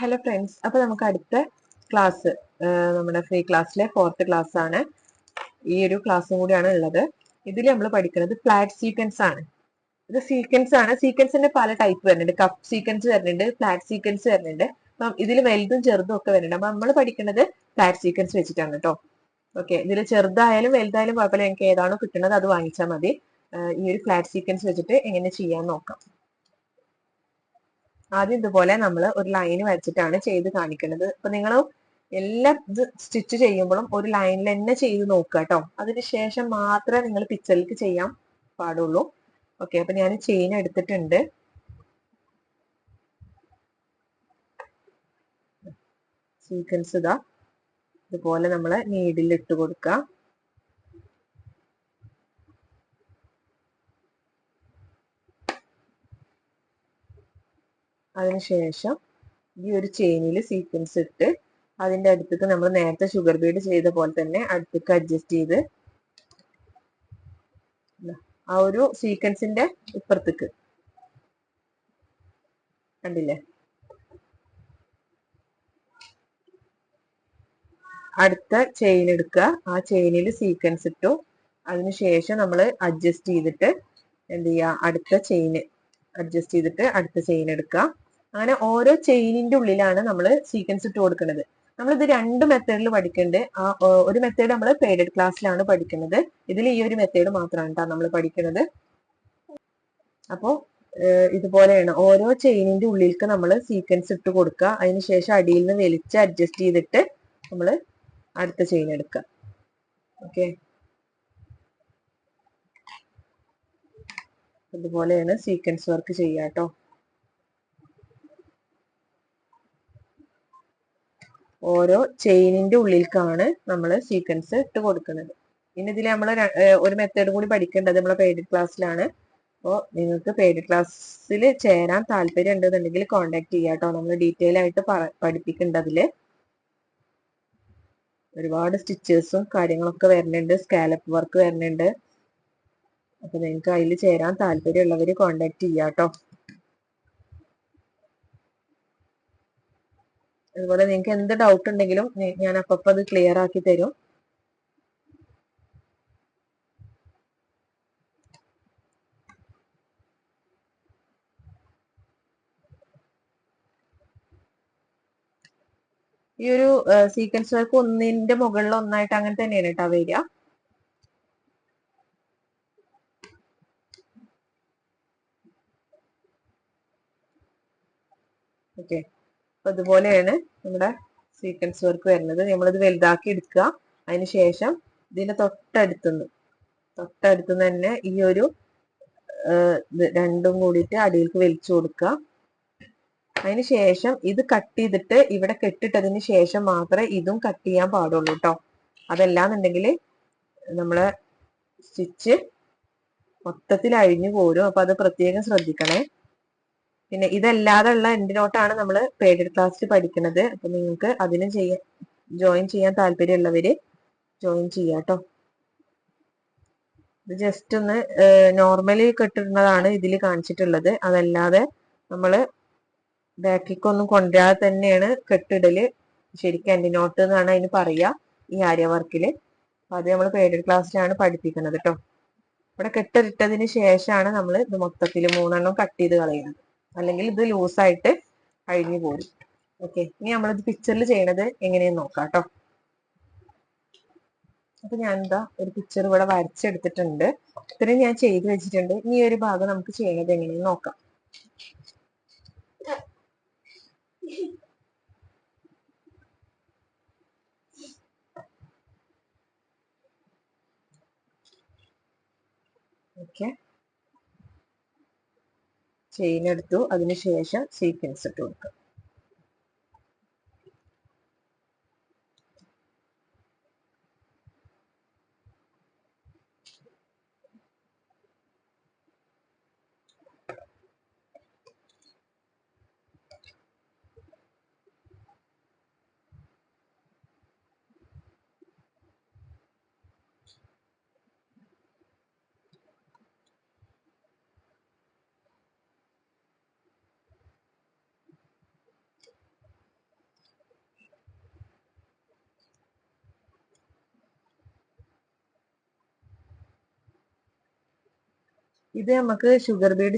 Hello friends, അപ്പോൾ നമുക്ക് അടുത്ത ക്ലാസ് നമ്മുടെ ഫ്രീ ക്ലാസ്സിലെ 4th ക്ലാസ് ആണ്. ഈ ഒരു ക്ലാസ്സും കൂടിയാണ് ഉള്ളത്. ഇതിൽ നമ്മൾ പഠിക്കുന്നത് ഫ്ലാറ്റ് സീക്വൻസ് ആണ്. ഇത് സീക്വൻസ് ആണ്. സീക്വൻസിന്റെ പല ടൈപ്പ് വരുന്നുണ്ട്. കപ്പ് സീക്വൻസ് വരുന്നുണ്ട്, ഫ്ലാറ്റ് സീക്വൻസ് വരുന്നുണ്ട്. അപ്പം ഇതിൽ വലുതും ചെറുതും ഒക്കെ വരുന്നുണ്ട്. അപ്പൊ നമ്മൾ പഠിക്കുന്നത് ഫ്ലാറ്റ് സീക്വൻസ് വെച്ചിട്ടാണ് കേട്ടോ. ഓക്കെ, ഇതിൽ ചെറുതായാലും വലുതായാലും കുഴപ്പമില്ല, എനിക്ക് ഏതാണോ കിട്ടുന്നത് അത് വാങ്ങിച്ചാൽ മതി. ഈ ഒരു ഫ്ലാറ്റ് സീക്വൻസ് വെച്ചിട്ട് എങ്ങനെ ചെയ്യാൻ നോക്കാം. ആദ്യം ഇതുപോലെ നമ്മൾ ഒരു ലൈൻ വരച്ചിട്ടാണ് ചെയ്ത് കാണിക്കുന്നത്. അപ്പൊ നിങ്ങൾ എല്ലാം ഇത് സ്റ്റിച്ച് ചെയ്യുമ്പോഴും ഒരു ലൈനിൽ തന്നെ ചെയ്ത് നോക്കുക കേട്ടോ. അതിനുശേഷം മാത്രമേ നിങ്ങൾ പിക്ചറിലേക്ക് ചെയ്യാൻ പാടുള്ളൂ. ഓക്കെ, അപ്പൊ ഞാൻ ചെയിൻ എടുത്തിട്ടുണ്ട്. സീക്വൻസ് ഇതാ ഇതുപോലെ നമ്മൾ നീഡിൽ ഇട്ട് കൊടുക്കുക. അതിനുശേഷം ഈ ഒരു ചെയിനിൽ സീക്വൻസ് ഇട്ട് അതിന്റെ അടുത്തേക്ക് നമ്മൾ നേരത്തെ ഷുഗർ ബീഡ് ചെയ്ത പോലെ തന്നെ അടുത്തേക്ക് അഡ്ജസ്റ്റ് ചെയ്ത് ആ ഒരു സീക്വൻസിന്റെ ഇപ്പുറത്തേക്ക് കണ്ടില്ലേ. അടുത്ത ചെയിൻ എടുക്കുക, ആ ചെയിനിൽ സീക്വൻസ് ഇട്ടു. അതിനുശേഷം നമ്മൾ അഡ്ജസ്റ്റ് ചെയ്തിട്ട് എന്ത് ചെയ്യുക, അടുത്ത ചെയിൻ അഡ്ജസ്റ്റ് ചെയ്തിട്ട് അടുത്ത ചെയിൻ എടുക്കുക. അങ്ങനെ ഓരോ ചെയിനിന്റെ ഉള്ളിലാണ് നമ്മൾ സീക്വൻസ് ഇട്ട് കൊടുക്കുന്നത്. നമ്മളിത് രണ്ട് മെത്തേഡിൽ പഠിക്കുന്നുണ്ട്. ഒരു മെത്തേഡ് നമ്മൾ പെയ്ഡഡ് ക്ലാസ്സിലാണ് പഠിക്കുന്നത്. ഇതിൽ ഈ ഒരു മെത്തേഡ് മാത്രമാണ് കേട്ടോ നമ്മൾ പഠിക്കുന്നത്. അപ്പോൾ ഇതുപോലെയാണ് ഓരോ ചെയിനിന്റെ ഉള്ളിലേക്ക് നമ്മൾ സീക്വൻസ് ഇട്ട് കൊടുക്കുക. അതിനുശേഷം അടിയിൽ നിന്ന് വലിച്ച് അഡ്ജസ്റ്റ് ചെയ്തിട്ട് നമ്മൾ അടുത്ത ചെയിൻ എടുക്കുക. ഓക്കെ, ഇതുപോലെയാണ് സീക്വൻസ് വർക്ക് ചെയ്യുക കേട്ടോ. ഓരോ ചെയിനിന്റെ ഉള്ളിലേക്കാണ് നമ്മൾ സീക്വൻസ് ഇട്ട് കൊടുക്കുന്നത്. പിന്നെ ഇതിൽ നമ്മൾ ഒരു മെത്തേഡ് കൂടി പഠിക്കേണ്ടത് നമ്മളെ പെയ്ഡഡ് ക്ലാസ്സിലാണ്. അപ്പോൾ നിങ്ങൾക്ക് പെയ്ഡഡ് ക്ലാസ്സിൽ ചേരാൻ താല്പര്യം ഉണ്ടെന്നുണ്ടെങ്കിൽ കോൺടാക്ട് ചെയ്യാം കേട്ടോ. നമ്മൾ ഡീറ്റെയിൽ ആയിട്ട് പഠിപ്പിക്കുന്നുണ്ട്. അതിൽ ഒരുപാട് സ്റ്റിച്ചേഴ്സും കാര്യങ്ങളൊക്കെ വരുന്നുണ്ട്, സ്കാലപ്പ് വർക്ക് വരുന്നുണ്ട്. അപ്പൊ നിങ്ങൾക്ക് അതിൽ ചേരാൻ താല്പര്യമുള്ളവർ കോൺടാക്ട് ചെയ്യാം കേട്ടോ. അതുപോലെ നിങ്ങൾക്ക് എന്ത് ഡൗട്ട് ഉണ്ടെങ്കിലും ഞാൻ അപ്പപ്പോൾ അത് ക്ലിയർ ആക്കി തരും. ഈ ഒരു സീക്വൻസ് വർക്ക് ഒന്നിന്റെ മുകളിൽ ഒന്നായിട്ട് അങ്ങനെ തന്നെയാണ് കേട്ടോ വരിക. ഓക്കെ, അപ്പൊ ഇതുപോലെയാണ് നമ്മുടെ സീക്വൻസ് വർക്ക് വരുന്നത്. നമ്മളിത് വലുതാക്കി എടുക്കുക. അതിനുശേഷം ഇതിന്റെ തൊട്ടടുത്തുനിന്ന് തന്നെ ഈ ഒരു രണ്ടും കൂടിയിട്ട് അടിയിലേക്ക് വലിച്ചു കൊടുക്കുക. അതിനുശേഷം ഇത് കട്ട് ചെയ്തിട്ട് ഇവിടെ കെട്ടിട്ടതിന് ശേഷം മാത്രമേ ഇതും കട്ട് ചെയ്യാൻ പാടുള്ളൂ കേട്ടോ. അതല്ലാന്നുണ്ടെങ്കിൽ നമ്മളെ സ്റ്റിച്ച് മൊത്തത്തിൽ അഴിഞ്ഞു പോരും. അപ്പൊ അത് പ്രത്യേകം ശ്രദ്ധിക്കണേ. പിന്നെ ഇതല്ലാതെയുള്ള എൻഡിനോട്ടാണ് നമ്മൾ പെയ്ഡഡ് ക്ലാസ്സിൽ പഠിക്കുന്നത്. അപ്പൊ നിങ്ങൾക്ക് അതിനും ജോയിൻ ചെയ്യാൻ താല്പര്യമുള്ളവര് ജോയിൻ ചെയ്യാം കേട്ടോ. ഇത് ജസ്റ്റ് ഒന്ന് നോർമലി കെട്ടിടുന്നതാണ് ഇതിൽ കാണിച്ചിട്ടുള്ളത്. അതല്ലാതെ നമ്മള് ബാക്കിക്കൊന്നും കൊണ്ടുവരാതെ തന്നെയാണ് കെട്ടിടല്. ശരിക്കും എൻഡിനോട്ട് എന്നാണ് അതിന് പറയുക ഈ ആര്യ വർക്കില്. അപ്പൊ അത് നമ്മൾ പെയ്ഡഡ് ക്ലാസ്സിലാണ് പഠിപ്പിക്കുന്നത് കേട്ടോ. ഇവിടെ കെട്ടിട്ടതിന് ശേഷമാണ് നമ്മൾ ഇത് മൊത്തത്തിൽ 3 കട്ട് ചെയ്ത് കളയുന്നത്. അല്ലെങ്കിൽ ഇത് ലൂസായിട്ട് അഴിഞ്ഞു പോകും. ഓക്കെ, ഇനി നമ്മളിത് പിക്ചറിൽ ചെയ്യണത് എങ്ങനെയെന്ന് നോക്കാം കേട്ടോ. അപ്പൊ ഞാൻ എന്താ ഒരു പിക്ചർ ഇവിടെ വരച്ചെടുത്തിട്ടുണ്ട്. ഇത്രയും ഞാൻ ചെയ്ത് വെച്ചിട്ടുണ്ട്. ഇനി ഒരു ഭാഗം നമുക്ക് ചെയ്യണത് എങ്ങനെയെന്ന് നോക്കാം. ഓക്കെ, ചെയിൻ എടുത്തു. അതിനുശേഷം സീക്വൻസ് ഇട്ട് കൊടുക്കുക. ഇത് നമുക്ക് ഷുഗർ ബീഡ്